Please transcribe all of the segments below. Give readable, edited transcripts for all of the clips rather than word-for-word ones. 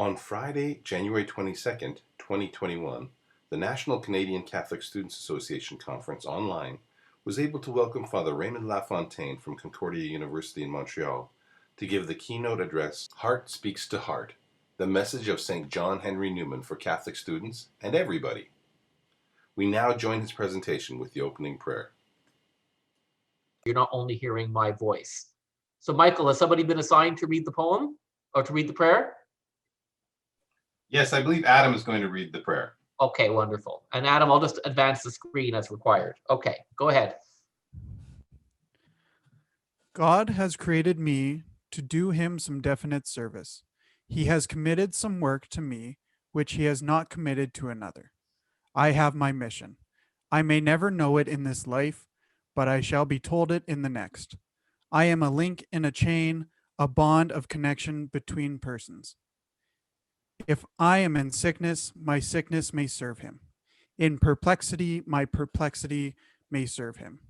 On Friday, January 22nd, 2021, the National Canadian Catholic Students Association Conference online was able to welcome Father Raymond Lafontaine from Concordia University in Montreal to give the keynote address, Heart Speaks to Heart, the message of St. John Henry Newman for Catholic students and everybody. We now join his presentation with the opening prayer. You're not only hearing my voice. So Michael, has somebody been assigned to read the poem or to read the prayer? Yes, I believe Adam is going to read the prayer. Okay, wonderful. And Adam, I'll just advance the screen as required. Okay, go ahead. God has created me to do him some definite service. He has committed some work to me which he has not committed to another. I have my mission. I may never know it in this life, but I shall be told it in the next. I am a link in a chain, a bond of connection between persons. If I am in sickness, my sickness may serve him. In perplexity, my perplexity may serve him.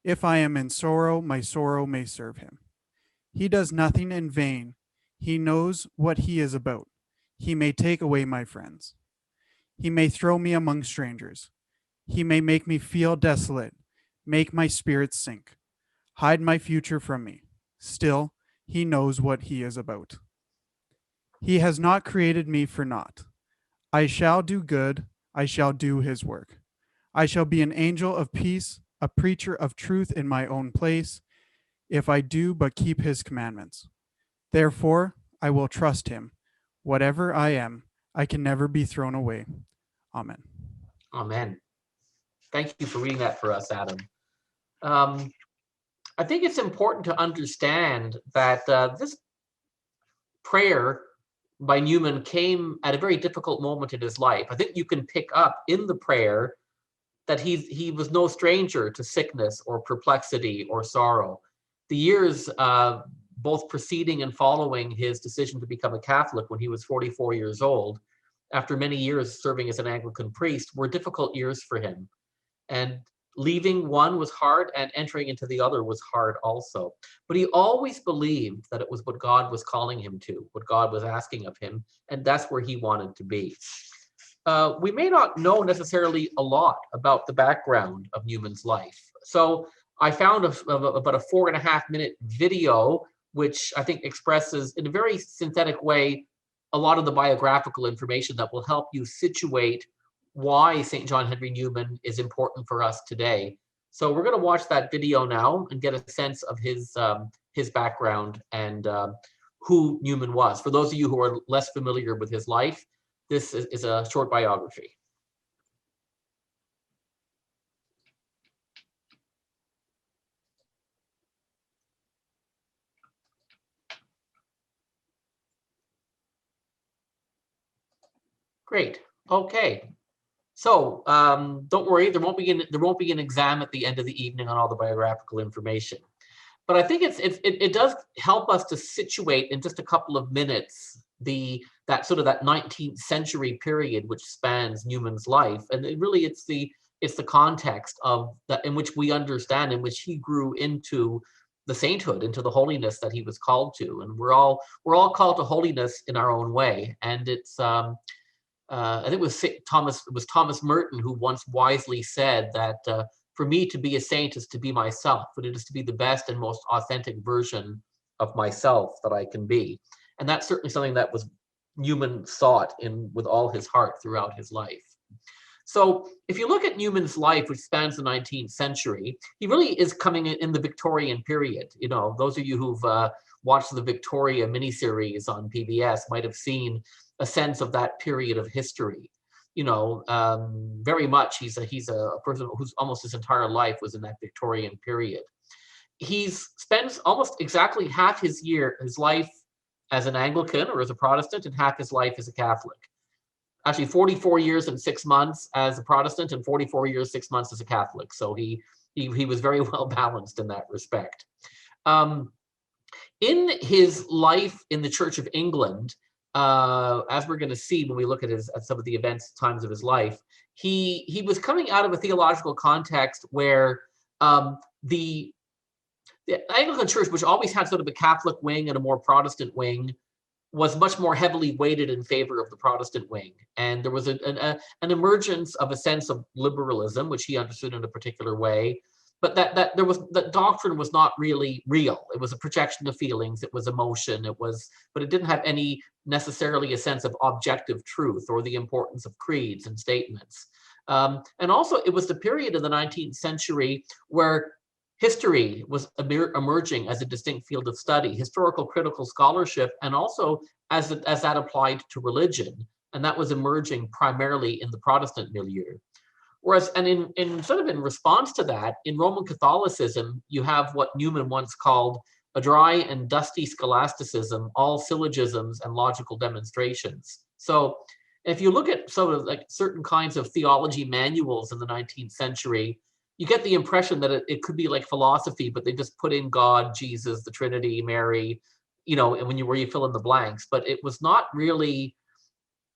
If I am in sorrow, my sorrow may serve him. He does nothing in vain. He knows what he is about. He may take away my friends. He may throw me among strangers. He may make me feel desolate, make my spirit sink, hide my future from me. Still, he knows what he is about. He has not created me for naught. I shall do good. I shall do his work. I shall be an angel of peace, a preacher of truth in my own place, if I do but keep his commandments. Therefore, I will trust him. Whatever I am, I can never be thrown away. Amen. Amen. Thank you for reading that for us, Adam. I think it's important to understand that this prayer by Newman came at a very difficult moment in his life. I think you can pick up in the prayer that he was no stranger to sickness or perplexity or sorrow. The years both preceding and following his decision to become a Catholic when he was 44 years old, after many years serving as an Anglican priest, were difficult years for him. And leaving one was hard, and entering into the other was hard also. But he always believed that it was what God was calling him to, what God was asking of him, and that's where he wanted to be. We may not know necessarily a lot about the background of Newman's life. So I found about a 4.5-minute video, which I think expresses in a very synthetic way a lot of the biographical information that will help you situate why St. John Henry Newman is important for us today. So we're going to watch that video now and get a sense of his background and who Newman was. For those of you who are less familiar with his life, this is a short biography. Great. Okay. So don't worry, there won't be an exam at the end of the evening on all the biographical information. But I think it does help us to situate in just a couple of minutes that 19th century period which spans Newman's life, and it's the context of that in which we understand, in which he grew into the sainthood, into the holiness that he was called to, and we're all called to holiness in our own way, and it's. I think it was Thomas Merton who once wisely said that for me to be a saint is to be myself, but it is to be the best and most authentic version of myself that I can be. And that's certainly something that was Newman sought with all his heart throughout his life. So if you look at Newman's life, which spans the 19th century, he really is coming in the Victorian period. You know, those of you who've watched the Victoria miniseries on PBS might have seen a sense of that period of history. You know, very much he's a person who's almost his entire life was in that Victorian period. He's spends almost exactly half his life as an Anglican or as a Protestant, and half his life as a Catholic. Actually, 44 years and 6 months as a Protestant and 44 years, 6 months as a Catholic. So he was very well balanced in that respect. In his life in the Church of England, as we're going to see when we look at some of the times of his life, he was coming out of a theological context where the Anglican Church, which always had sort of a Catholic wing and a more Protestant wing, was much more heavily weighted in favor of the Protestant wing. And there was an emergence of a sense of liberalism, which he understood in a particular way, but that doctrine was not really real. It was a projection of feelings, it was emotion, but it didn't have any necessarily a sense of objective truth or the importance of creeds and statements. And also it was the period of the 19th century where history was emerging as a distinct field of study, historical critical scholarship, and also as that applied to religion. And that was emerging primarily in the Protestant milieu. Whereas, and in sort of in response to that, in Roman Catholicism, you have what Newman once called a dry and dusty scholasticism, all syllogisms and logical demonstrations. So if you look at sort of like certain kinds of theology manuals in the 19th century, you get the impression that it could be like philosophy, but they just put in God, Jesus, the Trinity, Mary, and where you fill in the blanks. But it was not really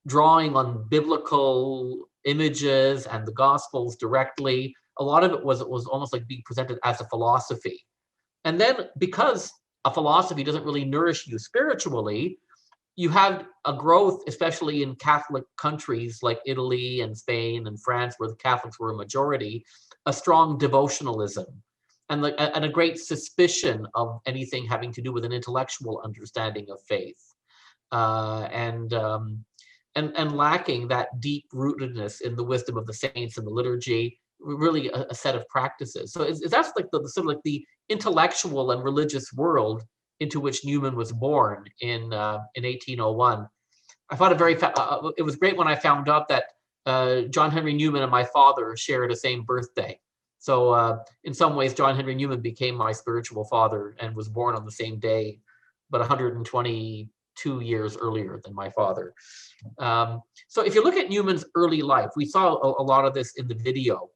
drawing on biblical images and the Gospels directly. A lot of it was almost like being presented as a philosophy. And then because a philosophy doesn't really nourish you spiritually, you have a growth, especially in Catholic countries like Italy and Spain and France, where the Catholics were a majority, a strong devotionalism and a great suspicion of anything having to do with an intellectual understanding of faith, and lacking that deep rootedness in the wisdom of the saints and the liturgy, really a set of practices. So that's like the sort of like the intellectual and religious world into which Newman was born in 1801. I thought it was great when I found out that John Henry Newman and my father shared the same birthday. So in some ways, John Henry Newman became my spiritual father and was born on the same day, but 122 years earlier than my father. So if you look at Newman's early life, we saw a lot of this in the video.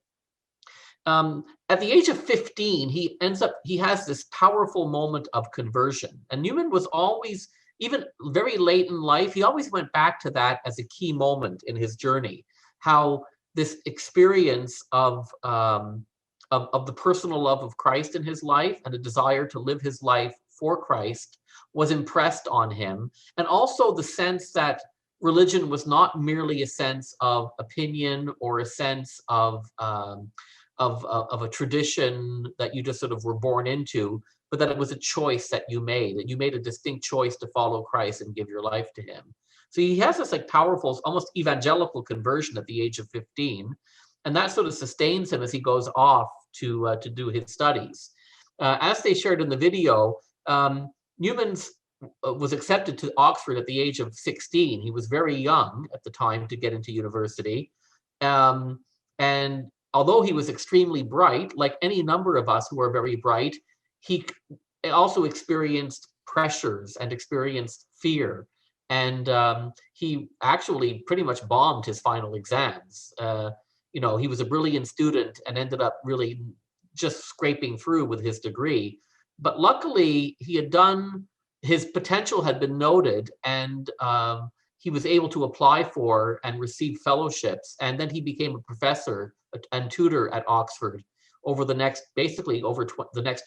At the age of 15, he has this powerful moment of conversion. And Newman was always, even very late in life, he always went back to that as a key moment in his journey, how this experience of the personal love of Christ in his life and a desire to live his life for Christ was impressed on him. And also the sense that religion was not merely a sense of opinion or a sense of a tradition that you just sort of were born into, but that it was a choice that you made a distinct choice to follow Christ and give your life to him. So he has this like powerful, almost evangelical conversion at the age of 15, and that sort of sustains him as he goes off to do his studies. As they shared in the video, Newman's was accepted to Oxford at the age of 16. He was very young at the time to get into university. And although he was extremely bright, like any number of us who are very bright, he also experienced pressures and experienced fear. And he actually pretty much bombed his final exams. He was a brilliant student and ended up really just scraping through with his degree. But luckily, his potential had been noted, and he was able to apply for and receive fellowships. And then he became a professor and tutor at Oxford over the next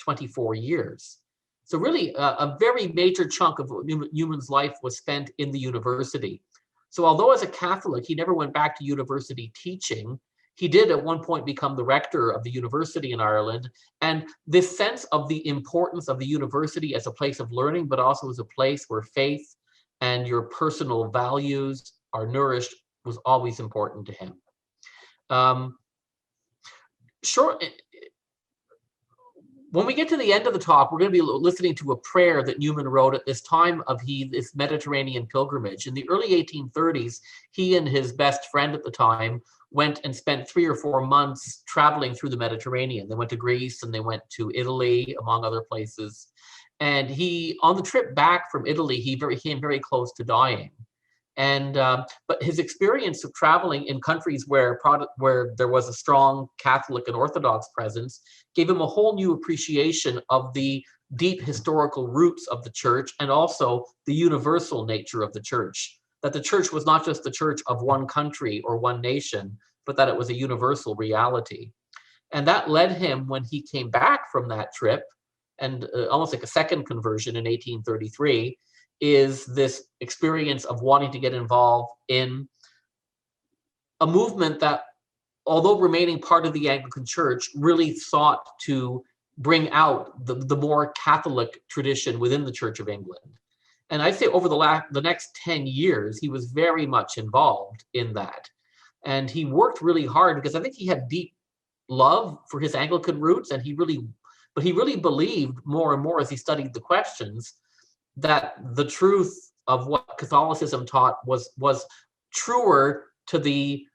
24 years. So really a very major chunk of Newman's life was spent in the university. So although as a Catholic, he never went back to university teaching, he did at one point become the rector of the university in Ireland. And this sense of the importance of the university as a place of learning, but also as a place where faith and your personal values are nourished, was always important to him. When we get to the end of the talk, we're going to be listening to a prayer that Newman wrote at this time of his Mediterranean pilgrimage. In the early 1830s, he and his best friend at the time went and spent 3 or 4 months traveling through the Mediterranean. They went to Greece and they went to Italy, among other places. And on the trip back from Italy, he came very close to dying. And but his experience of traveling in countries where there was a strong Catholic and Orthodox presence gave him a whole new appreciation of the deep historical roots of the church, and also the universal nature of the church. That the church was not just the church of one country or one nation, but that it was a universal reality. And that led him, when he came back from that trip, and almost like a second conversion in 1833, is this experience of wanting to get involved in a movement that, although remaining part of the Anglican Church, really sought to bring out the more Catholic tradition within the Church of England. And I'd say over the next 10 years, he was very much involved in that. And he worked really hard because I think he had deep love for his Anglican roots, and he really believed more and more as he studied the questions that the truth of what Catholicism taught was truer to the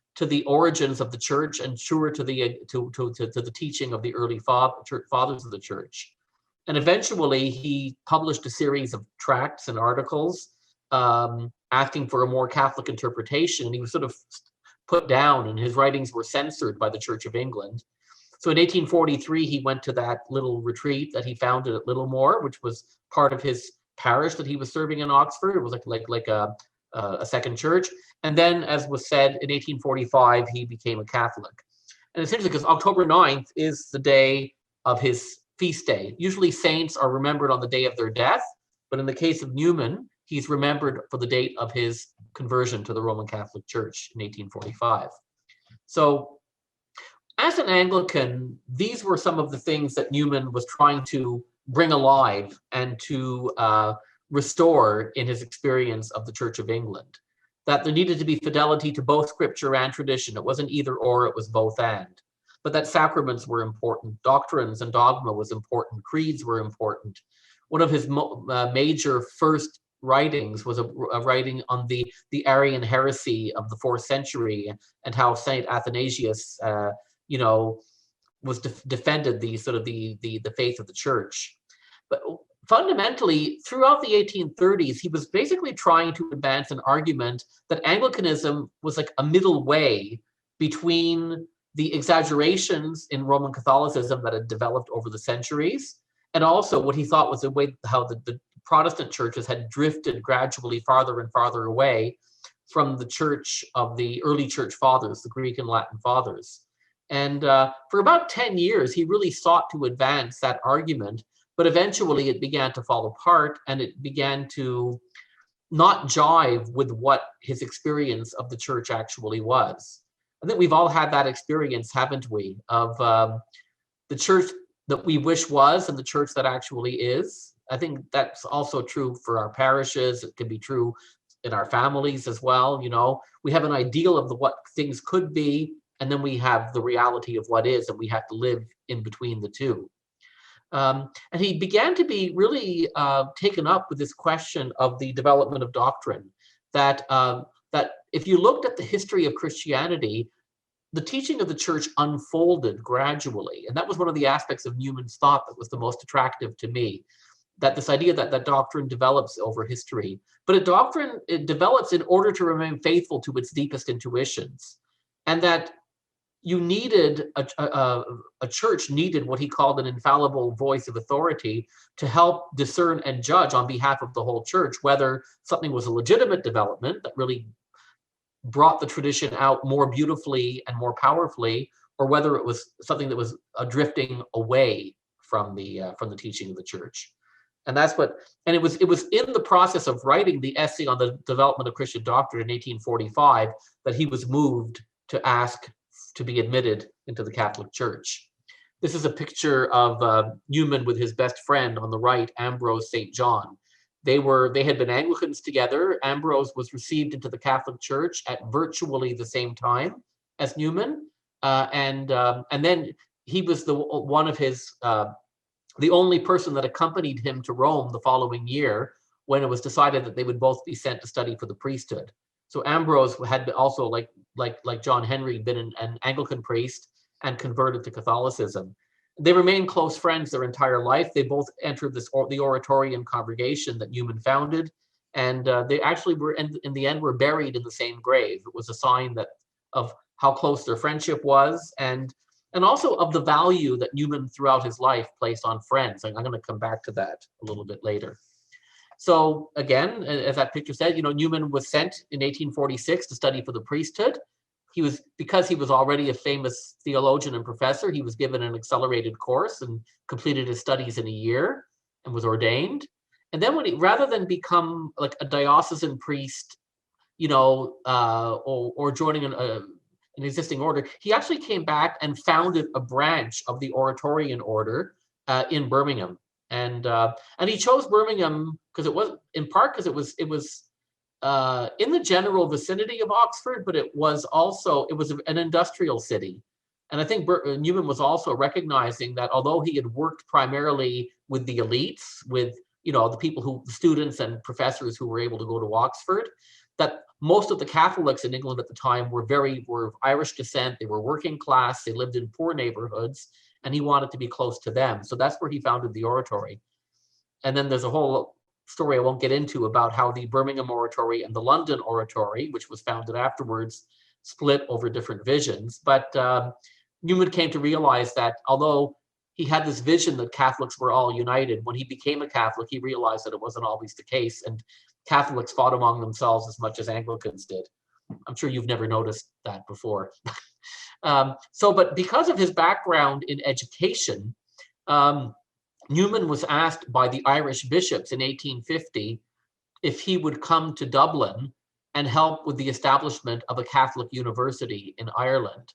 origins of the church and truer to the teaching of the early fathers of the church. And eventually he published a series of tracts and articles asking for a more Catholic interpretation. And he was sort of put down, and his writings were censored by the Church of England. So in 1843, he went to that little retreat that he founded at Littlemore, which was part of his parish that he was serving in Oxford. It was like a second church. And then, as was said, in 1845, he became a Catholic. And it's interesting because October 9th is the day of his feast day. Usually saints are remembered on the day of their death, but in the case of Newman, he's remembered for the date of his conversion to the Roman Catholic Church in 1845. So as an Anglican, these were some of the things that Newman was trying to bring alive and to restore in his experience of the Church of England. That there needed to be fidelity to both scripture and tradition. It wasn't either or, it was both and. But that sacraments were important, doctrines and dogma was important, creeds were important. One of his major first writings was a writing on the Arian heresy of the 4th century and how Saint Athanasius, was defended the faith of the church. But fundamentally, throughout the 1830s, he was basically trying to advance an argument that Anglicanism was like a middle way between the exaggerations in Roman Catholicism that had developed over the centuries, and also what he thought was the way how the Protestant churches had drifted gradually farther and farther away from the church of the early church fathers, the Greek and Latin fathers. And for about 10 years, he really sought to advance that argument, but eventually it began to fall apart and it began to not jive with what his experience of the church actually was. I think we've all had that experience, haven't we, of the church that we wish was and the church that actually is. I think that's also true for our parishes. It can be true in our families as well. We have an ideal of what things could be, and then we have the reality of what is, and we have to live in between the two. And he began to be really taken up with this question of the development of doctrine, that if you looked at the history of Christianity, the teaching of the church unfolded gradually. And that was one of the aspects of Newman's thought that was the most attractive to me, that this idea that doctrine develops over history. But it develops in order to remain faithful to its deepest intuitions. And that you needed, a church needed what he called an infallible voice of authority to help discern and judge on behalf of the whole church, whether something was a legitimate development that really brought the tradition out more beautifully and more powerfully, or whether it was something that was drifting away from the teaching of the church. And it was in the process of writing the essay on the development of Christian doctrine in 1845 that he was moved to ask to be admitted into the Catholic Church. This is a picture of Newman with his best friend on the right, Ambrose St. John. They had been Anglicans together. Ambrose was received into the Catholic Church at virtually the same time as Newman, and then he was the only person that accompanied him to Rome the following year when it was decided that they would both be sent to study for the priesthood. So Ambrose had also, like John Henry, been an Anglican priest and converted to Catholicism. They remained close friends their entire life. They both entered the Oratorian congregation that Newman founded, and they actually were, in the end, were buried in the same grave. It was a sign of how close their friendship was, and also of the value that Newman throughout his life placed on friends. I'm going to come back to that a little bit later. So again, as that picture said, Newman was sent in 1846 to study for the priesthood. Because he was already a famous theologian and professor, he was given an accelerated course and completed his studies in a year and was ordained. And then rather than become like a diocesan priest, or joining an existing order, he actually came back and founded a branch of the Oratorian order in Birmingham. And he chose Birmingham because it was in the general vicinity of Oxford, but it was an industrial city. And I think Newman was also recognizing that although he had worked primarily with the elites, with the students and professors who were able to go to Oxford, that most of the Catholics in England at the time were of Irish descent. They were working class. They lived in poor neighborhoods, and he wanted to be close to them. So that's where he founded the Oratory. And then there's a whole story I won't get into about how the Birmingham Oratory and the London Oratory, which was founded afterwards, split over different visions. But Newman came to realize that although he had this vision that Catholics were all united, when he became a Catholic, he realized that it wasn't always the case, and Catholics fought among themselves as much as Anglicans did. I'm sure you've never noticed that before. But because of his background in education, Newman was asked by the Irish bishops in 1850 if he would come to Dublin and help with the establishment of a Catholic university in Ireland.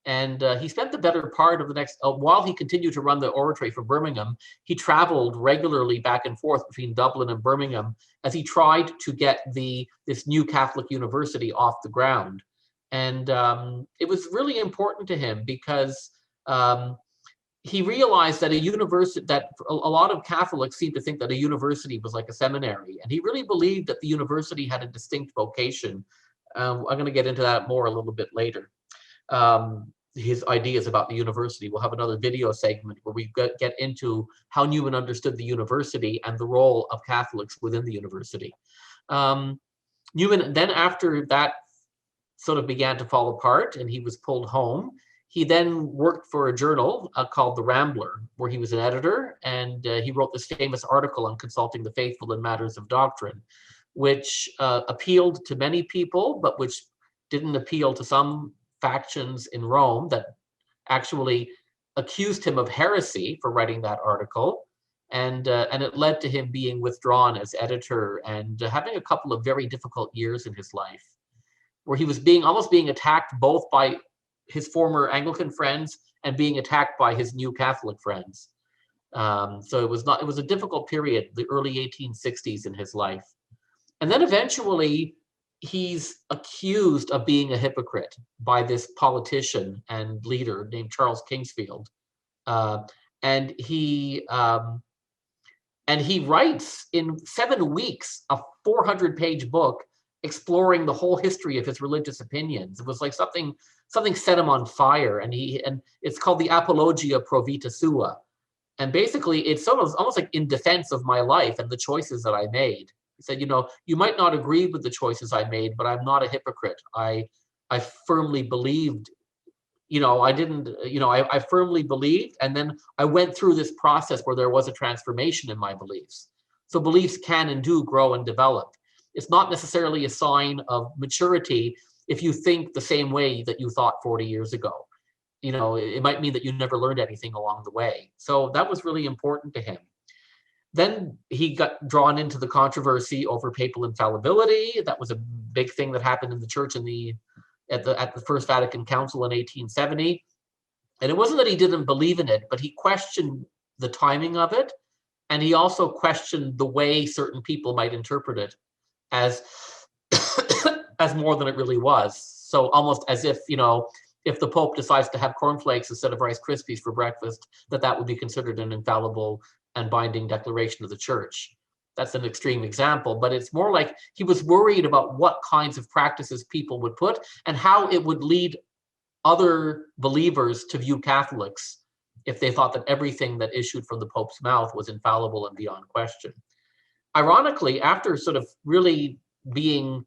And he spent the better part of the next, while he continued to run the Oratory for Birmingham, he traveled regularly back and forth between Dublin and Birmingham as he tried to get this new Catholic university off the ground. And it was really important to him because he realized that a lot of Catholics seemed to think that a university was like a seminary. And he really believed that the university had a distinct vocation. I'm going to get into that more a little bit later. His ideas about the university. We'll have another video segment where we get into how Newman understood the university and the role of Catholics within the university. Newman, then after that sort of began to fall apart and he was pulled home, he then worked for a journal called The Rambler, where he was an editor, and he wrote this famous article on consulting the faithful in matters of doctrine, which appealed to many people, but which didn't appeal to some factions in Rome that actually accused him of heresy for writing that article. And it led to him being withdrawn as editor and having a couple of very difficult years in his life, where he was almost being attacked both by his former Anglican friends and being attacked by his new Catholic friends. So it was a difficult period, the early 1860s in his life. And then eventually he's accused of being a hypocrite by this politician and leader named Charles Kingsfield. And he writes in 7 weeks a 400-page book exploring the whole history of his religious opinions. It was like something set him on fire, and it's called the Apologia Pro Vita Sua. And basically it's almost like in defense of my life and the choices that I made. He said, you might not agree with the choices I made, but I'm not a hypocrite. I firmly believed, I firmly believed, and then I went through this process where there was a transformation in my beliefs. So beliefs can and do grow and develop. It's not necessarily a sign of maturity if you think the same way that you thought 40 years ago. It might mean that you never learned anything along the way. So that was really important to him. Then he got drawn into the controversy over papal infallibility. That was a big thing that happened in the church at the First Vatican Council in 1870. And it wasn't that he didn't believe in it, but he questioned the timing of it. And he also questioned the way certain people might interpret it as more than it really was. So almost as if, if the Pope decides to have cornflakes instead of Rice Krispies for breakfast, that would be considered an infallible and binding declaration of the church. That's an extreme example, but it's more like he was worried about what kinds of practices people would put and how it would lead other believers to view Catholics if they thought that everything that issued from the Pope's mouth was infallible and beyond question. Ironically, after sort of really being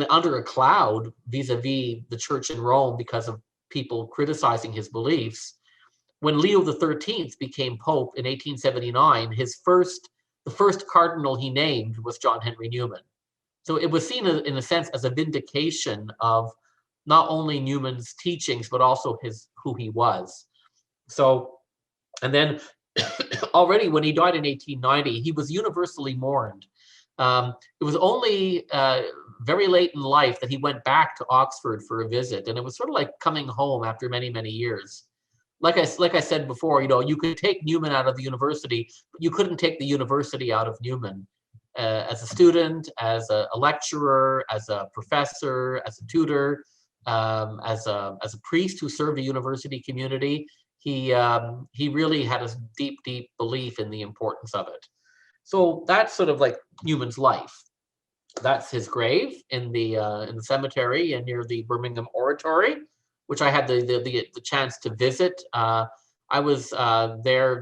under a cloud vis-a-vis the church in Rome because of people criticizing his beliefs, when Leo XIII became Pope in 1879, the first cardinal he named was John Henry Newman. So it was seen in a sense as a vindication of not only Newman's teachings, but also who he was. So, and then already when he died in 1890, he was universally mourned. It was only very late in life that he went back to Oxford for a visit, and it was sort of like coming home after many, many years. Like I said before, you could take Newman out of the university, but you couldn't take the university out of Newman. As a student, as a lecturer, as a professor, as a tutor, as a priest who served the university community, he really had a deep, deep belief in the importance of it. So that's sort of like Newman's life. That's his grave in the cemetery and near the Birmingham Oratory, which I had the chance to visit. I was there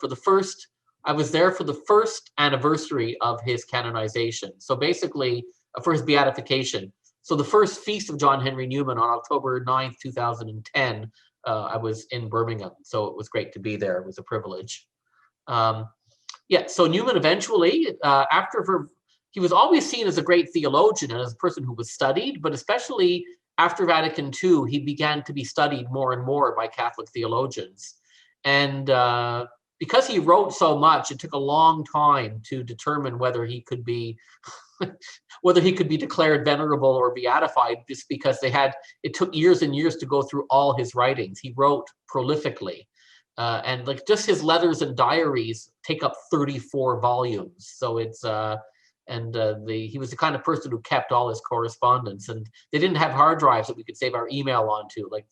for the first anniversary of his canonization. So basically, for his beatification. So the first feast of John Henry Newman on October 9th, 2010, I was in Birmingham. So it was great to be there. It was a privilege. Yeah, so Newman eventually, he was always seen as a great theologian and as a person who was studied, but especially after Vatican II, he began to be studied more and more by Catholic theologians. And because he wrote so much, it took a long time to determine whether he could be declared venerable or beatified, just because it took years and years to go through all his writings. He wrote prolifically. And like just his letters and diaries take up 34 volumes. So it's he was the kind of person who kept all his correspondence, and they didn't have hard drives that we could save our email onto like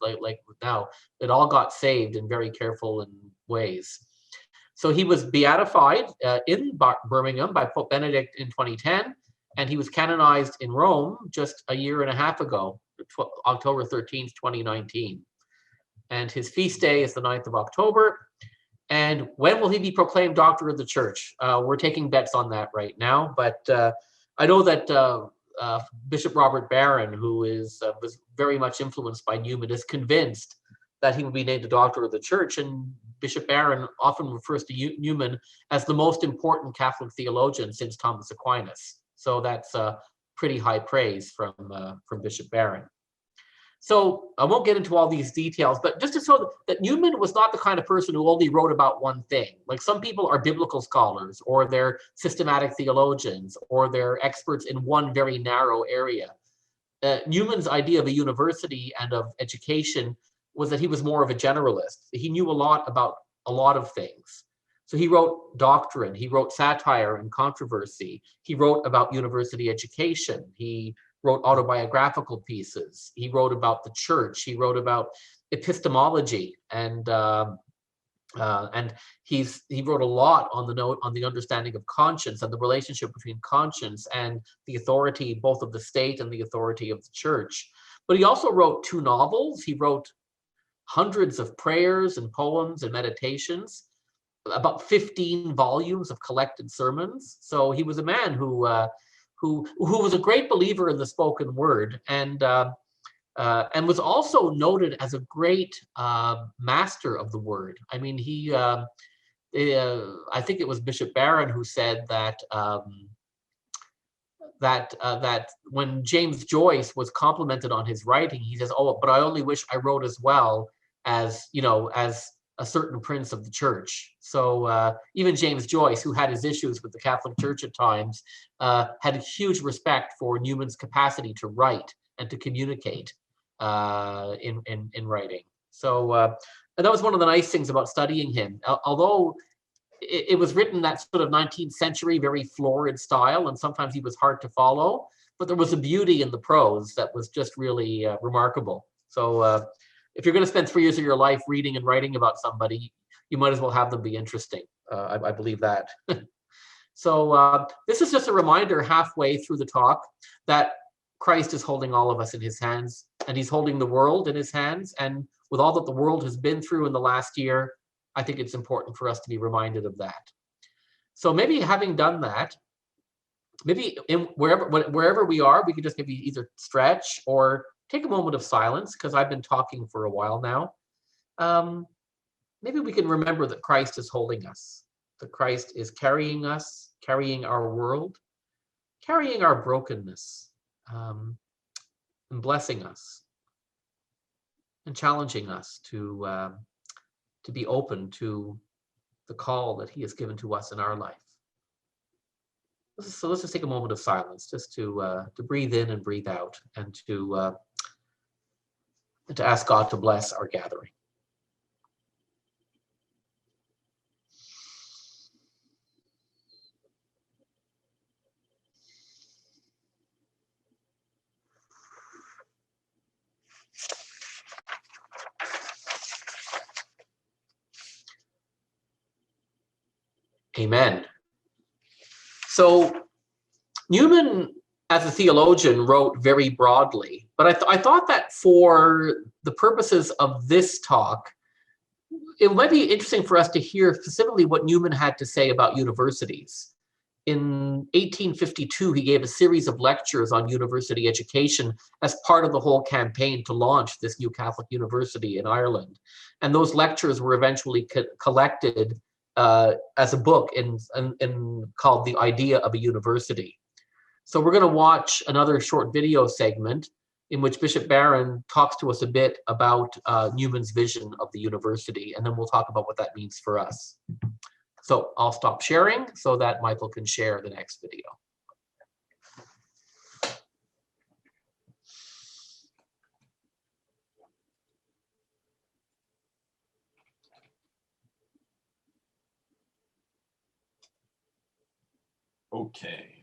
now. It all got saved in very careful ways. So he was beatified in Birmingham by Pope Benedict in 2010, and he was canonized in Rome just a year and a half ago, October 13th, 2019. And his feast day is the 9th of October. And when will he be proclaimed Doctor of the Church? We're taking bets on that right now. But I know that Bishop Robert Barron, who was very much influenced by Newman, is convinced that he will be named a Doctor of the Church. And Bishop Barron often refers to Newman as the most important Catholic theologian since Thomas Aquinas. So that's pretty high praise from Bishop Barron. So I won't get into all these details, but just to show that Newman was not the kind of person who only wrote about one thing. Like some people are biblical scholars, or they're systematic theologians, or they're experts in one very narrow area. Newman's idea of a university and of education was that he was more of a generalist. He knew a lot about a lot of things. So he wrote doctrine, he wrote satire and controversy, he wrote about university education, he wrote autobiographical pieces, he wrote about the church, he wrote about epistemology, and he wrote a lot on the understanding of conscience and the relationship between conscience and the authority both of the state and the authority of the church. But he also wrote 2 novels. He wrote hundreds of prayers and poems and meditations, about 15 volumes of collected sermons. So he was a man who was a great believer in the spoken word, and was also noted as a great master of the word. I mean, I think it was Bishop Barron who said that that when James Joyce was complimented on his writing, he says, "Oh, but I only wish I wrote as well as as a certain prince of the church." So even James Joyce, who had his issues with the Catholic Church at times, had a huge respect for Newman's capacity to write and to communicate in writing. So and that was one of the nice things about studying him. Although it was written that sort of 19th century, very florid style, and sometimes he was hard to follow, but there was a beauty in the prose that was just really remarkable. So if you're going to spend 3 years of your life reading and writing about somebody, you might as well have them be interesting. I believe that. So this is just a reminder halfway through the talk that Christ is holding all of us in his hands, and he's holding the world in his hands. And with all that the world has been through in the last year, I think it's important for us to be reminded of that. So maybe having done that, maybe wherever we are, we can just maybe either stretch or take a moment of silence, because I've been talking for a while now. Maybe we can remember that Christ is holding us, that Christ is carrying us, carrying our world, carrying our brokenness, and blessing us, and challenging us to be open to the call that he has given to us in our life. So let's just take a moment of silence, just to breathe in and breathe out, and to ask God to bless our gathering. Amen. So Newman, as a theologian, wrote very broadly, but I thought that for the purposes of this talk, it might be interesting for us to hear specifically what Newman had to say about universities. In 1852, he gave a series of lectures on university education as part of the whole campaign to launch this new Catholic university in Ireland. And those lectures were eventually collected as a book called The Idea of a University. So we're going to watch another short video segment in which Bishop Barron talks to us a bit about Newman's vision of the university, and then we'll talk about what that means for us. So I'll stop sharing so that Michael can share the next video. Okay.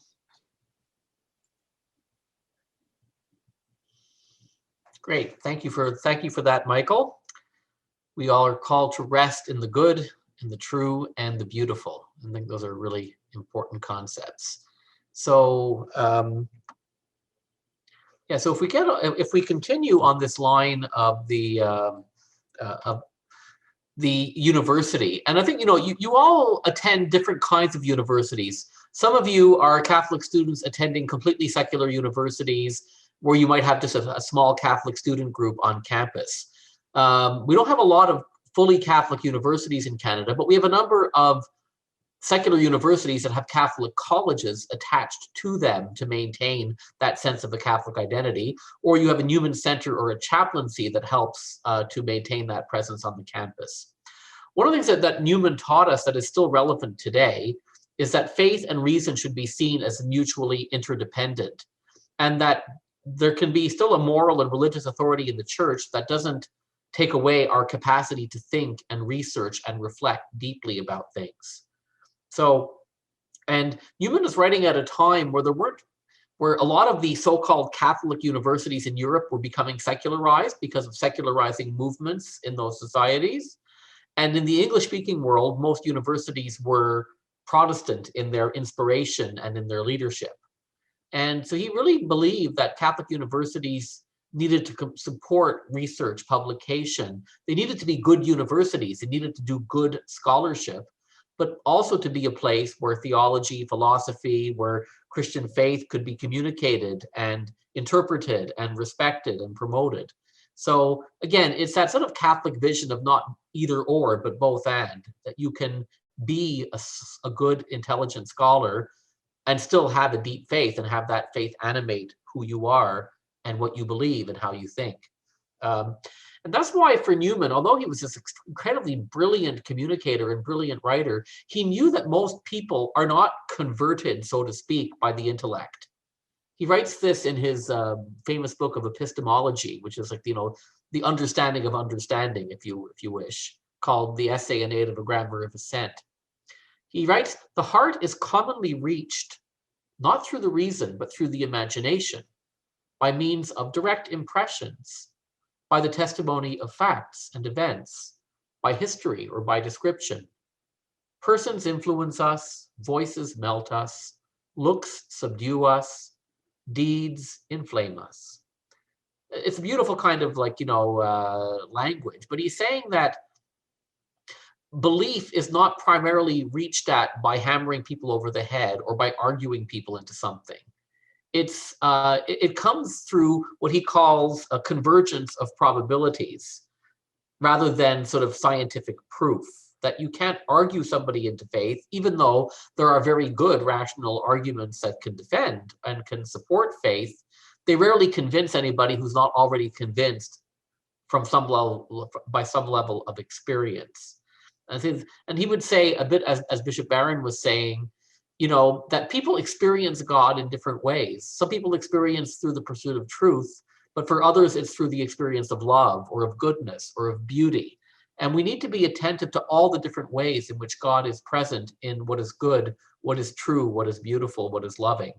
Great. Thank you for that, Michael. We all are called to rest in the good, in the true, and the beautiful. I think those are really important concepts. So yeah, so if we continue on this line of the university, and I think you all attend different kinds of universities. Some of you are Catholic students attending completely secular universities, where you might have just a small Catholic student group on campus. We don't have a lot of fully Catholic universities in Canada, but we have a number of secular universities that have Catholic colleges attached to them to maintain that sense of a Catholic identity, or you have a Newman Center or a chaplaincy that helps to maintain that presence on the campus. One of the things that Newman taught us that is still relevant today is that faith and reason should be seen as mutually interdependent, and that there can be still a moral and religious authority in the church that doesn't take away our capacity to think and research and reflect deeply about things. So, and Newman is writing at a time where where a lot of the so-called Catholic universities in Europe were becoming secularized because of secularizing movements in those societies. And in the English-speaking world, most universities were Protestant in their inspiration and in their leadership. And so he really believed that Catholic universities needed to support research, publication. They needed to be good universities. They needed to do good scholarship, but also to be a place where theology, philosophy, where Christian faith could be communicated and interpreted and respected and promoted. So again, it's that sort of Catholic vision of not either or, but both and, that you can be a good, intelligent scholar and still have a deep faith and have that faith animate who you are and what you believe and how you think. And that's why for Newman, although he was this incredibly brilliant communicator and brilliant writer, he knew that most people are not converted, so to speak, by the intellect. He writes this in his famous book of epistemology, which is like, the understanding of understanding, if you wish, called The Essay in Aid of a Grammar of Assent. He writes, "The heart is commonly reached, not through the reason, but through the imagination, by means of direct impressions, by the testimony of facts and events, by history or by description. Persons influence us, voices melt us, looks subdue us, deeds inflame us." It's a beautiful kind of language, but he's saying that belief is not primarily reached at by hammering people over the head or by arguing people into something. It comes through what he calls a convergence of probabilities, rather than sort of scientific proof, that you can't argue somebody into faith, even though there are very good rational arguments that can defend and can support faith. They rarely convince anybody who's not already convinced by some level of experience. And he would say a bit, as Bishop Barron was saying, that people experience God in different ways. Some people experience through the pursuit of truth, but for others, it's through the experience of love or of goodness or of beauty. And we need to be attentive to all the different ways in which God is present in what is good, what is true, what is beautiful, what is loving.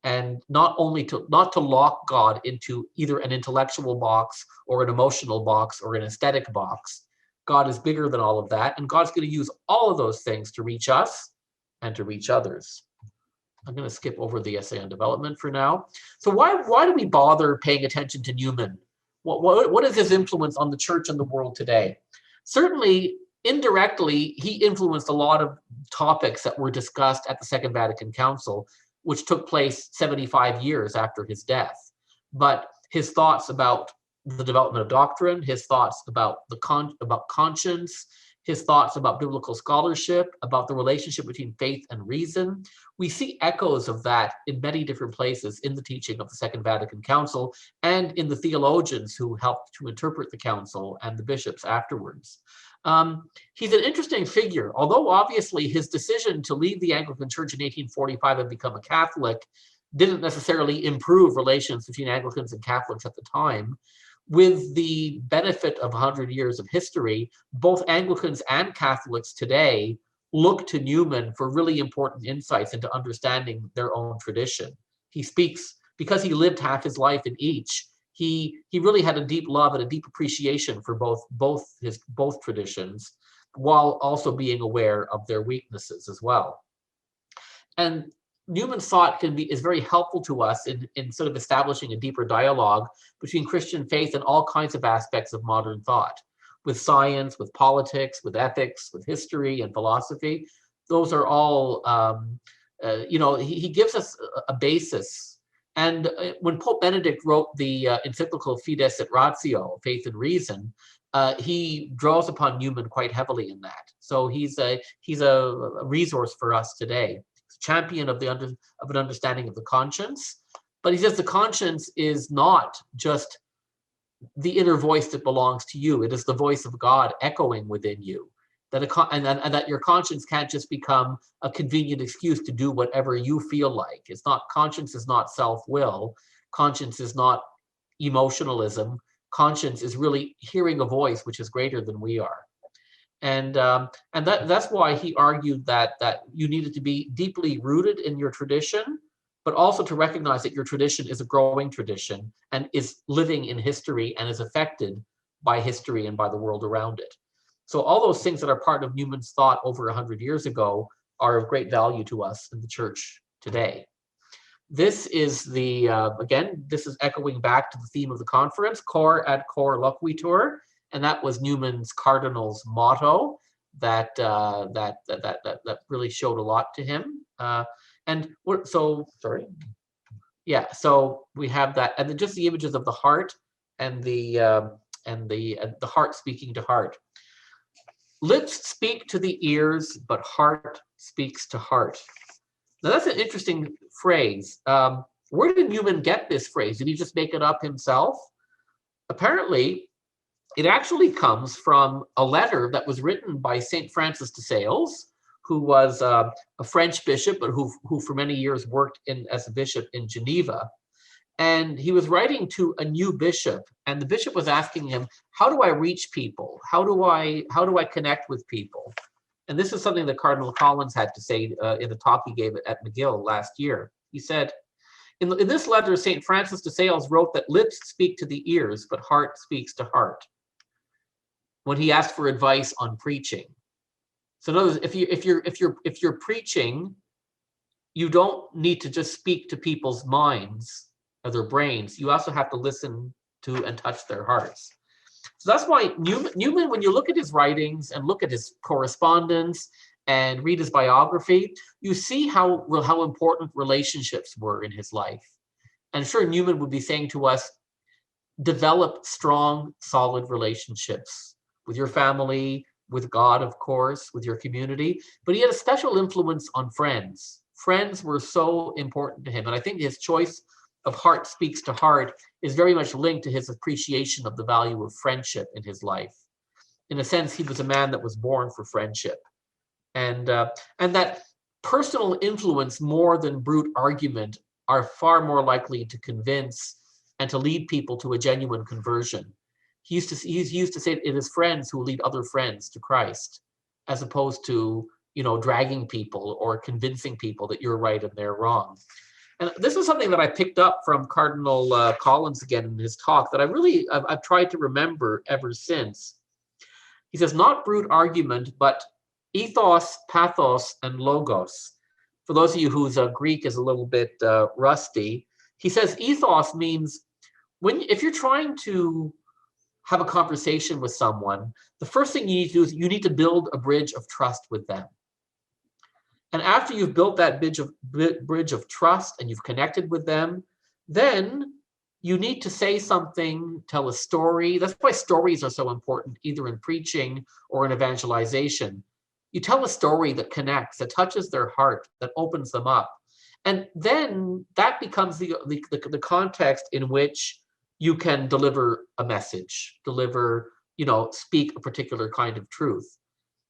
And not to lock God into either an intellectual box or an emotional box or an aesthetic box. God is bigger than all of that, and God's going to use all of those things to reach us and to reach others. I'm going to skip over the essay on development for now. So why do we bother paying attention to Newman? What is his influence on the church and the world today? Certainly, indirectly, he influenced a lot of topics that were discussed at the Second Vatican Council, which took place 75 years after his death. But his thoughts about the development of doctrine, his thoughts about about conscience, his thoughts about biblical scholarship, about the relationship between faith and reason. We see echoes of that in many different places in the teaching of the Second Vatican Council and in the theologians who helped to interpret the council and the bishops afterwards. He's an interesting figure, although obviously his decision to leave the Anglican Church in 1845 and become a Catholic didn't necessarily improve relations between Anglicans and Catholics at the time. With the benefit of 100 years of history, both Anglicans and Catholics today look to Newman for really important insights into understanding their own tradition. He speaks, because he lived half his life in each, he really had a deep love and a deep appreciation for both traditions, while also being aware of their weaknesses as well. And Newman's thought is very helpful to us in sort of establishing a deeper dialogue between Christian faith and all kinds of aspects of modern thought, with science, with politics, with ethics, with history and philosophy. Those are all, he gives us a basis. And when Pope Benedict wrote the encyclical Fides et Ratio, Faith and Reason, he draws upon Newman quite heavily in that. So he's a resource for us today. Champion of an understanding of the conscience, but he says the conscience is not just the inner voice that belongs to you. It is the voice of God echoing within you. And that your conscience can't just become a convenient excuse to do whatever you feel like. Conscience is not self-will. Conscience is not emotionalism. Conscience is really hearing a voice which is greater than we are. And that's why he argued that you needed to be deeply rooted in your tradition, but also to recognize that your tradition is a growing tradition and is living in history and is affected by history and by the world around it. So all those things that are part of Newman's thought over 100 years ago are of great value to us in the church today. This is again, this is echoing back to the theme of the conference, Cor ad cor loquitur. And that was Newman's cardinal's motto that really showed a lot to him. So we have that, and then just the images of the heart and the heart speaking to heart. Lips speak to the ears, but heart speaks to heart. Now that's an interesting phrase. Where did Newman get this phrase? Did he just make it up himself? Apparently, it actually comes from a letter that was written by St. Francis de Sales, who was a French bishop, but who for many years worked as a bishop in Geneva. And he was writing to a new bishop, and the bishop was asking him, how do I reach people? How do I connect with people? And this is something that Cardinal Collins had to say in a talk he gave at McGill last year. He said, in this letter, St. Francis de Sales wrote that lips speak to the ears, but heart speaks to heart, when he asked for advice on preaching. So in other words, if you're preaching, you don't need to just speak to people's minds or their brains. You also have to listen to and touch their hearts. So that's why Newman, when you look at his writings and look at his correspondence and read his biography, you see how important relationships were in his life. And sure, Newman would be saying to us, develop strong, solid relationships with your family, with God, of course, with your community. But he had a special influence on friends. Friends were so important to him. And I think his choice of heart speaks to heart is very much linked to his appreciation of the value of friendship in his life. In a sense, he was a man that was born for friendship. And that personal influence more than brute argument are far more likely to convince and to lead people to a genuine conversion. He used to say it is friends who lead other friends to Christ, as opposed to, dragging people or convincing people that you're right and they're wrong. And this is something that I picked up from Cardinal Collins again in his talk that I've tried to remember ever since. He says, not brute argument, but ethos, pathos, and logos. For those of you whose Greek is a little bit rusty, he says ethos means if you're trying to have a conversation with someone, the first thing you need to do is you need to build a bridge of trust with them. And after you've built that bridge of trust and you've connected with them, then you need to say something, tell a story. That's why stories are so important, either in preaching or in evangelization. You tell a story that connects, that touches their heart, that opens them up. And then that becomes the context in which you can deliver a message, speak a particular kind of truth.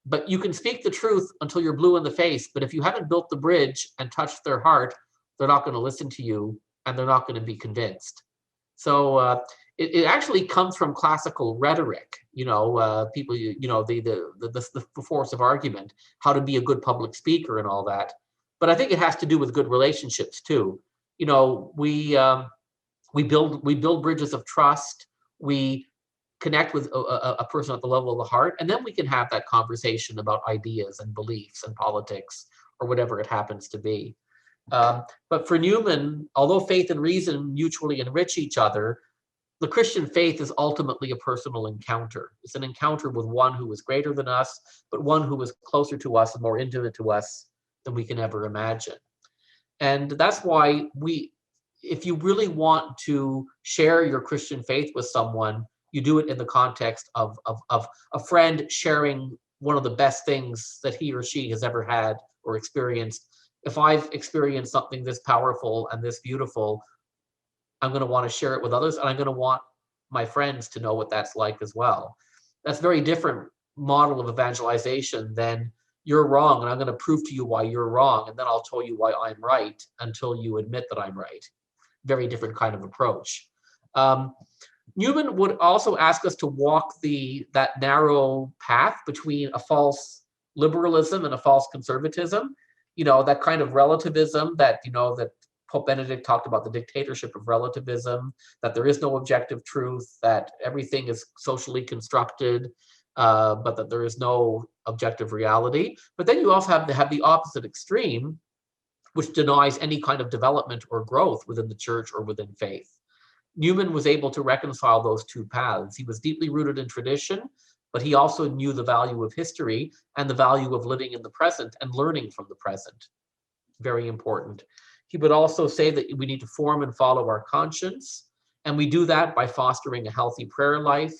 But you can speak the truth until you're blue in the face. But if you haven't built the bridge and touched their heart, they're not going to listen to you and they're not going to be convinced. So it actually comes from classical rhetoric, people, the force of argument, how to be a good public speaker and all that. But I think it has to do with good relationships too. We build bridges of trust. We connect with a person at the level of the heart, and then we can have that conversation about ideas and beliefs and politics or whatever it happens to be. But for Newman, although faith and reason mutually enrich each other, the Christian faith is ultimately a personal encounter. It's an encounter with one who is greater than us, but one who is closer to us and more intimate to us than we can ever imagine. And that's why if you really want to share your Christian faith with someone, you do it in the context of a friend sharing one of the best things that he or she has ever had or experienced. If I've experienced something this powerful and this beautiful, I'm going to want to share it with others, and I'm going to want my friends to know what that's like as well. That's a very different model of evangelization than you're wrong, and I'm going to prove to you why you're wrong, and then I'll tell you why I'm right until you admit that I'm right. Very different kind of approach. Newman would also ask us to walk that narrow path between a false liberalism and a false conservatism. That kind of relativism that Pope Benedict talked about, the dictatorship of relativism, that there is no objective truth, that everything is socially constructed, but that there is no objective reality. But then you also have the opposite extreme, which denies any kind of development or growth within the church or within faith. Newman was able to reconcile those two paths. He was deeply rooted in tradition, but he also knew the value of history and the value of living in the present and learning from the present. Very important. He would also say that we need to form and follow our conscience, and we do that by fostering a healthy prayer life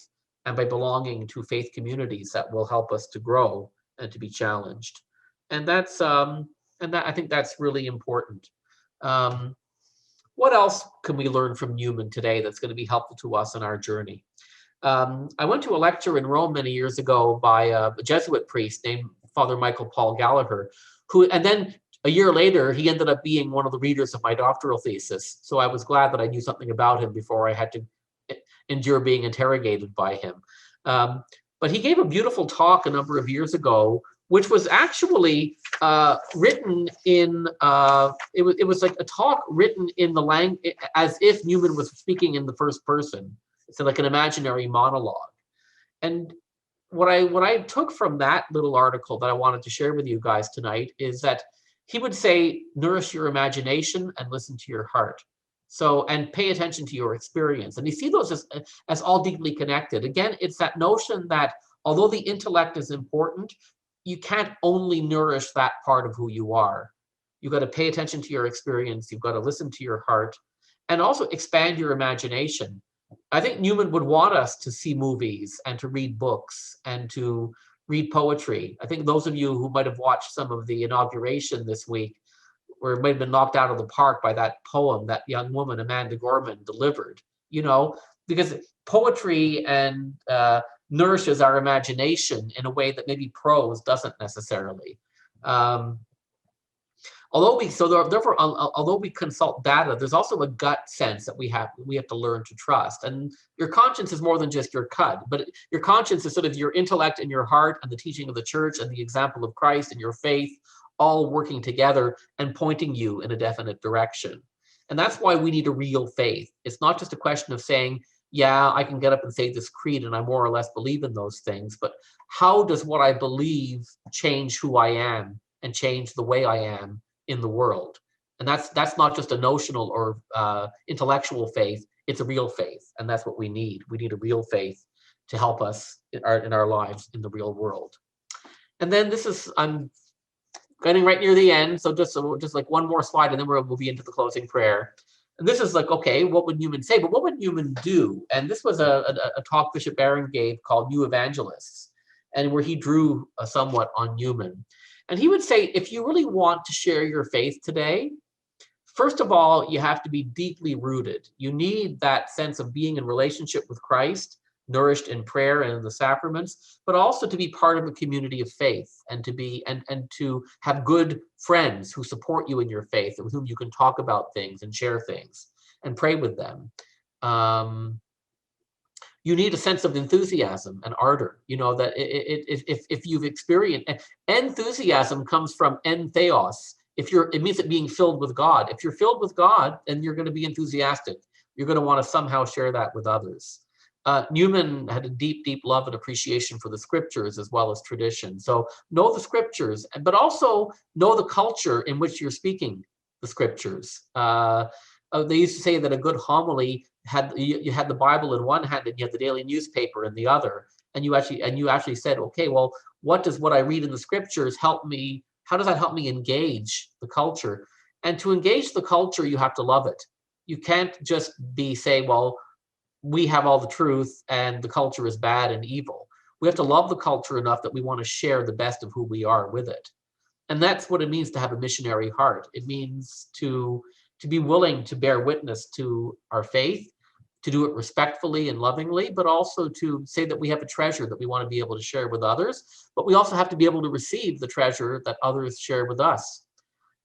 and by belonging to faith communities that will help us to grow and to be challenged. And I think that's really important. What else can we learn from Newman today that's going to be helpful to us in our journey? I went to a lecture in Rome many years ago by a Jesuit priest named Father Michael Paul Gallagher, and then a year later, he ended up being one of the readers of my doctoral thesis. So I was glad that I knew something about him before I had to endure being interrogated by him. But he gave a beautiful talk a number of years ago, which was actually written in, it was like a talk written in the language, as if Newman was speaking in the first person. It's like an imaginary monologue. And what I took from that little article that I wanted to share with you guys tonight is that he would say, nourish your imagination and listen to your heart. And pay attention to your experience. And you see those as all deeply connected. Again, it's that notion that although the intellect is important, you can't only nourish that part of who you are. You've got to pay attention to your experience. You've got to listen to your heart and also expand your imagination. I think Newman would want us to see movies and to read books and to read poetry. I think those of you who might have watched some of the inauguration this week, where it might have been knocked out of the park by that poem that young woman, Amanda Gorman, delivered, because poetry and nourishes our imagination in a way that maybe prose doesn't necessarily. Although we consult data, there's also a gut sense that we have to learn to trust. And your conscience is more than just your cud, but your conscience is sort of your intellect and your heart and the teaching of the church and the example of Christ and your faith all working together and pointing you in a definite direction. And that's why we need a real faith. It's not just a question of saying, yeah, I can get up and say this creed and I more or less believe in those things, but how does what I believe change who I am and change the way I am in the world? And that's not just a notional or intellectual faith, it's a real faith. And that's what we need. We need a real faith to help us in our lives in the real world. And then I'm getting right near the end, so just like one more slide and then we'll be into the closing prayer. And this is like, okay, what would Newman say? But what would Newman do? And this was a talk Bishop Barron gave called New Evangelists, and where he drew somewhat on Newman. And he would say, if you really want to share your faith today, first of all, you have to be deeply rooted. You need that sense of being in relationship with Christ, nourished in prayer and in the sacraments, but also to be part of a community of faith and to be and to have good friends who support you in your faith and with whom you can talk about things and share things and pray with them. You need a sense of enthusiasm and ardor. You know that if you've experienced enthusiasm comes from entheos. It means it being filled with God. If you're filled with God, then you're going to be enthusiastic. You're going to want to somehow share that with others. Newman had a deep, deep love and appreciation for the scriptures as well as tradition. So know the scriptures, but also know the culture in which you're speaking the scriptures. They used to say that a good homily you had the Bible in one hand and you had the daily newspaper in the other, and you actually said, okay, well, what does what I read in the scriptures help me? How does that help me engage the culture? And to engage the culture, you have to love it. You can't just say, well, we have all the truth and the culture is bad and evil. We have to love the culture enough that we want to share the best of who we are with it. And that's what it means to have a missionary heart. It means to be willing to bear witness to our faith, to do it respectfully and lovingly, but also to say that we have a treasure that we want to be able to share with others, but we also have to be able to receive the treasure that others share with us.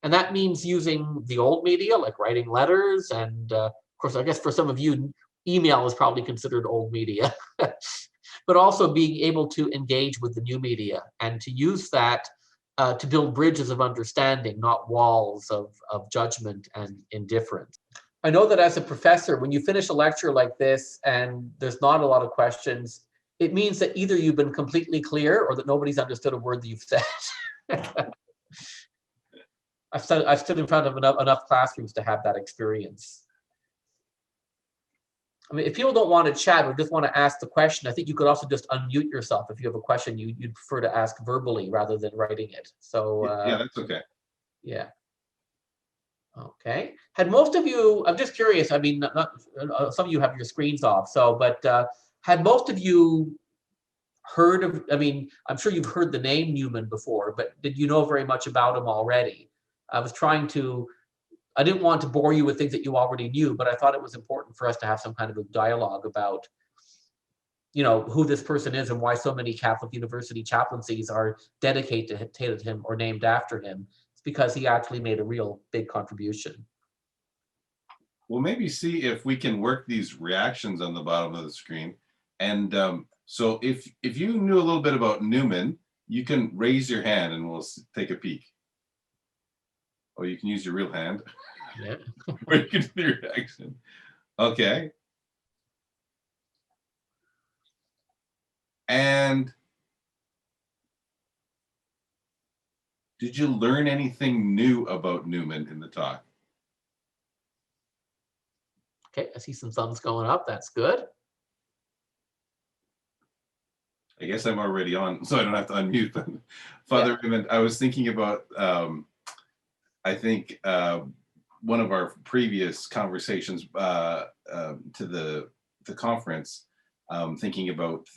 And that means using the old media, like writing letters. And of course, I guess for some of you, email is probably considered old media, but also being able to engage with the new media and to use that to build bridges of understanding, not walls of judgment and indifference. I know that as a professor, when you finish a lecture like this and there's not a lot of questions, it means that either you've been completely clear or that nobody's understood a word that you've said. I've stood in front of enough classrooms to have that experience. I mean, if people don't want to chat or just want to ask the question, I think you could also just unmute yourself if you have a question you'd prefer to ask verbally rather than writing it. So yeah, that's okay. Yeah. Okay. Had most of you, I'm just curious, I mean, not some of you have your screens off, so, but had most of you heard of, I mean, I'm sure you've heard the name Newman before, but did you know very much about him already? I didn't want to bore you with things that you already knew, but I thought it was important for us to have some kind of a dialogue about, you know, who this person is and why so many Catholic University chaplaincies are dedicated to him or named after him. It's because he actually made a real big contribution. Well, maybe see if we can work these reactions on the bottom of the screen. And so if you knew a little bit about Newman, you can raise your hand and we'll take a peek. Or you can use your real hand. Yeah. Or you can do the reaction. Okay. And did you learn anything new about Newman in the talk? Okay, I see some thumbs going up. That's good. I guess I'm already on, so I don't have to unmute them. Father Raymond, I was thinking about, I think one of our previous conversations to the conference, thinking about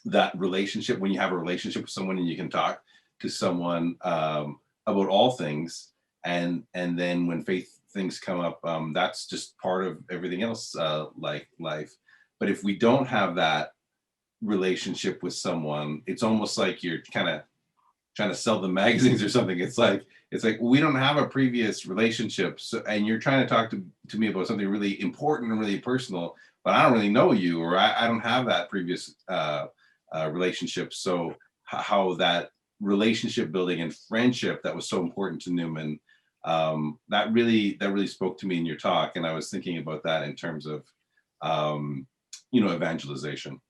that relationship, when you have a relationship with someone and you can talk to someone about all things, and then when faith things come up, that's just part of everything else, like life. But if we don't have that relationship with someone, it's almost like you're kind of trying to sell them magazines or something. It's like we don't have a previous relationship, so, and you're trying to talk to me about something really important and really personal, but I don't really know you, or I don't have that previous relationship. So how that relationship building and friendship that was so important to Newman, that really spoke to me in your talk, and I was thinking about that in terms of evangelization.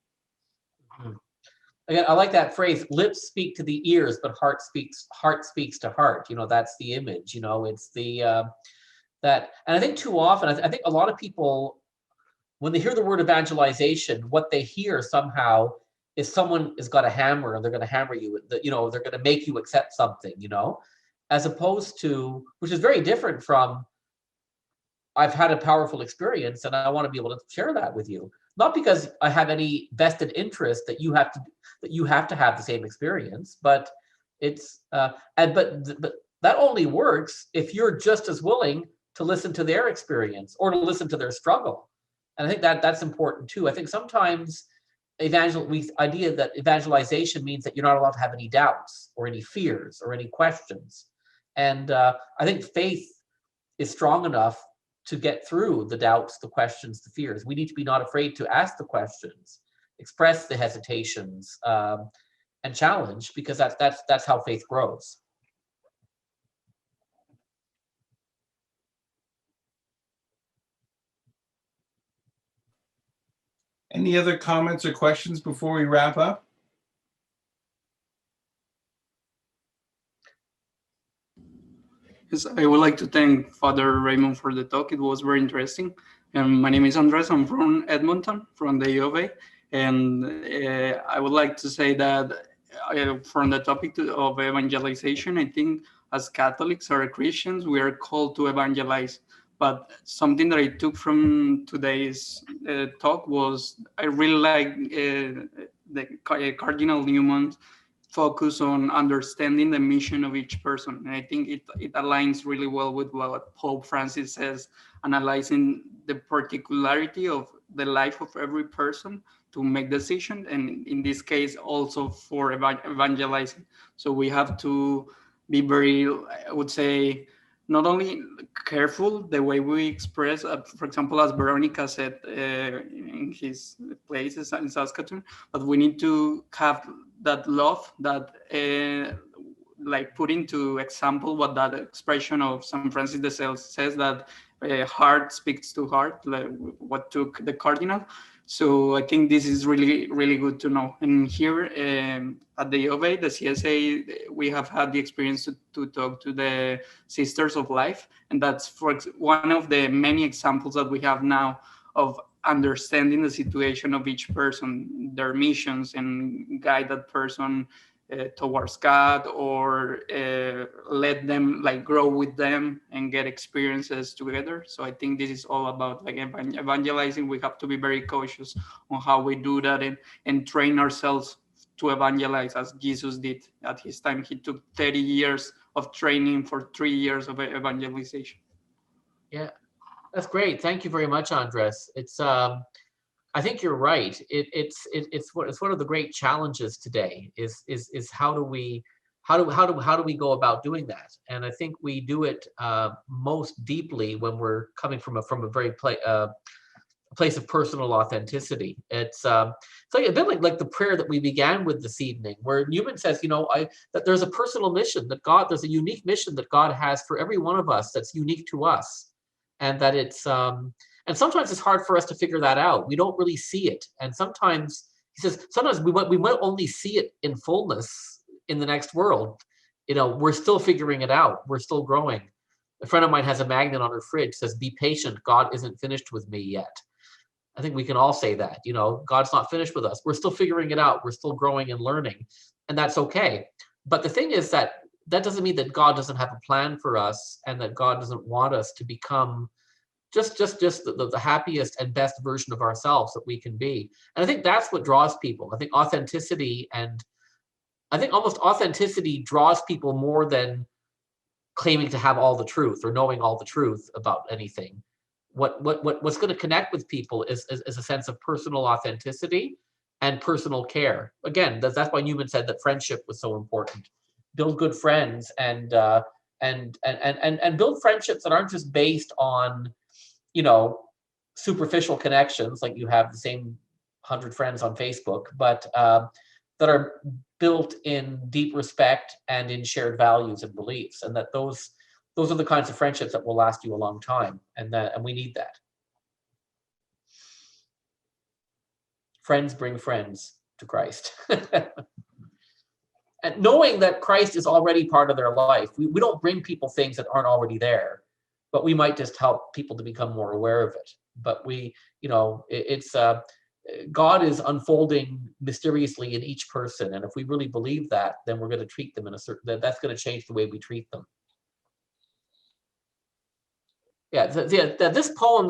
Again, I like that phrase, lips speak to the ears, but heart speaks to heart. That's the image, it's the, that, and I think too often, I think a lot of people, when they hear the word evangelization, what they hear somehow is someone has got a hammer and they're going to hammer you, they're going to make you accept something, as opposed to, which is very different from, I've had a powerful experience and I want to be able to share that with you. Not because I have any vested interest that you have to have the same experience, but it's but that only works if you're just as willing to listen to their experience or to listen to their struggle. And I think that's important too. I think sometimes idea that evangelization means that you're not allowed to have any doubts or any fears or any questions. And I think faith is strong enough to get through the doubts, the questions, the fears. We need to be not afraid to ask the questions, express the hesitations, and challenge, because that's how faith grows. Any other comments or questions before we wrap up? Yes, I would like to thank Father Raymond for the talk. It was very interesting. My name is Andres. I'm from Edmonton, from the U of A. And I would like to say that from the topic of evangelization, I think as Catholics or Christians, we are called to evangelize. But something that I took from today's talk was I really like the Cardinal Newman's focus on understanding the mission of each person. And I think it aligns really well with what Pope Francis says, analyzing the particularity of the life of every person to make decisions, and in this case also for evangelizing. So we have to be very, I would say, not only careful the way we express, for example, as Veronica said in his places in Saskatoon, but we need to have that love that like put into example what that expression of St. Francis de Sales says, that heart speaks to heart, like what took the cardinal. So I think this is really, really good to know. And here at the U of A, the CSA, we have had the experience to talk to the Sisters of Life. And that's one of the many examples that we have now of understanding the situation of each person, their missions, and guide that person towards God, or let them like grow with them and get experiences together. So I think this is all about like evangelizing. We have to be very cautious on how we do that and train ourselves to evangelize as Jesus did at his time. He took 30 years of training for 3 years of evangelization. Yeah, that's great. Thank you very much, Andres. It's I think you're right. It's one of the great challenges today is how do we go about doing that? And I think we do it most deeply when we're coming from a very place of personal authenticity. It's like a bit like the prayer that we began with this evening, where Newman says, that there's a personal mission that there's a unique mission that God has for every one of us that's unique to us, and that it's and sometimes it's hard for us to figure that out. We don't really see it. And sometimes, he says, sometimes we might only see it in fullness in the next world. We're still figuring it out. We're still growing. A friend of mine has a magnet on her fridge, says, "Be patient. God isn't finished with me yet." I think we can all say that. God's not finished with us. We're still figuring it out. We're still growing and learning. And that's okay. But the thing is that doesn't mean that God doesn't have a plan for us, and that God doesn't want us to become just the happiest and best version of ourselves that we can be. And I think that's what draws people. I think authenticity, and I think almost authenticity draws people more than claiming to have all the truth or knowing all the truth about anything. What's going to connect with people is a sense of personal authenticity and personal care. Again, that's why Newman said that friendship was so important. Build good friends and build friendships that aren't just based on, superficial connections, like you have the same 100 friends on Facebook, but that are built in deep respect and in shared values and beliefs, and that those are the kinds of friendships that will last you a long time, and we need that. Friends bring friends to Christ. And knowing that Christ is already part of their life, we don't bring people things that aren't already there, but we might just help people to become more aware of it. But God is unfolding mysteriously in each person, and if we really believe that, then we're going to treat them that's going to change the way we treat them. This poem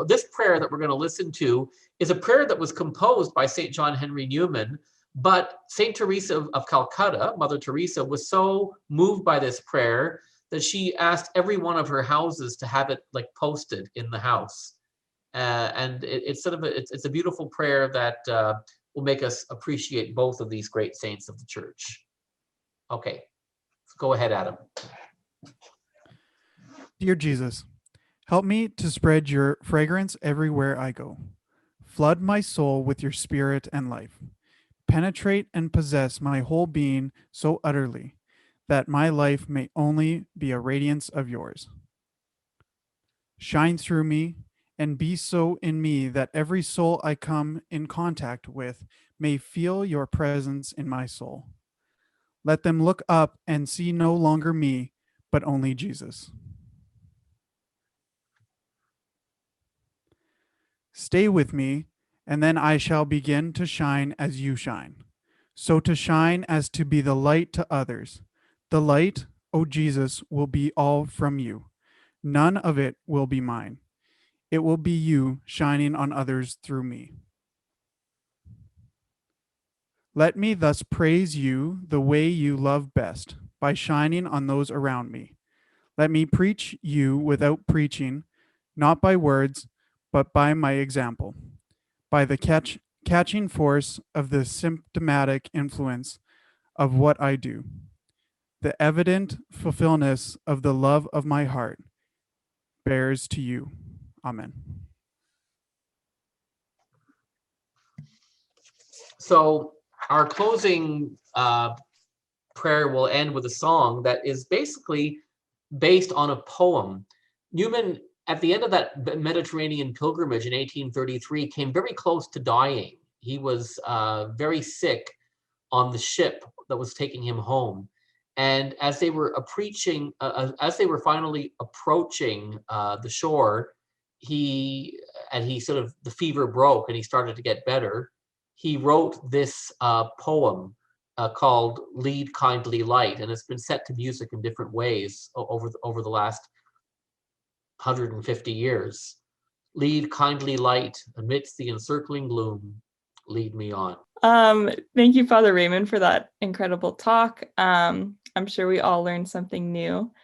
this prayer that we're going to listen to is a prayer that was composed by St. John Henry Newman, but St. Teresa of Calcutta, Mother Teresa, was so moved by this prayer that she asked every one of her houses to have it like posted in the house. And it's a beautiful prayer that will make us appreciate both of these great saints of the church. Okay, go ahead, Adam. Dear Jesus, help me to spread your fragrance everywhere I go. Flood my soul with your spirit and life. Penetrate and possess my whole being so utterly that my life may only be a radiance of yours. Shine through me and be so in me that every soul I come in contact with may feel your presence in my soul. Let them look up and see no longer me, but only Jesus. Stay with me, and then I shall begin to shine as you shine. So to shine as to be the light to others. The light, O Jesus, will be all from you. None of it will be mine. It will be you shining on others through me. Let me thus praise you the way you love best, by shining on those around me. Let me preach you without preaching, not by words, but by my example, by the catching force of the symptomatic influence of what I do, the evident fulfillment of the love of my heart bears to you. Amen. So our closing prayer will end with a song that is basically based on a poem. Newman, at the end of that Mediterranean pilgrimage in 1833, came very close to dying. He was very sick on the ship that was taking him home. And as they were finally approaching the shore, the fever broke and he started to get better. He wrote this poem called "Lead Kindly Light," and it's been set to music in different ways over the last 150 years. Lead kindly light amidst the encircling gloom. Lead me on. Thank you, Father Raymond, for that incredible talk. I'm sure we all learned something new.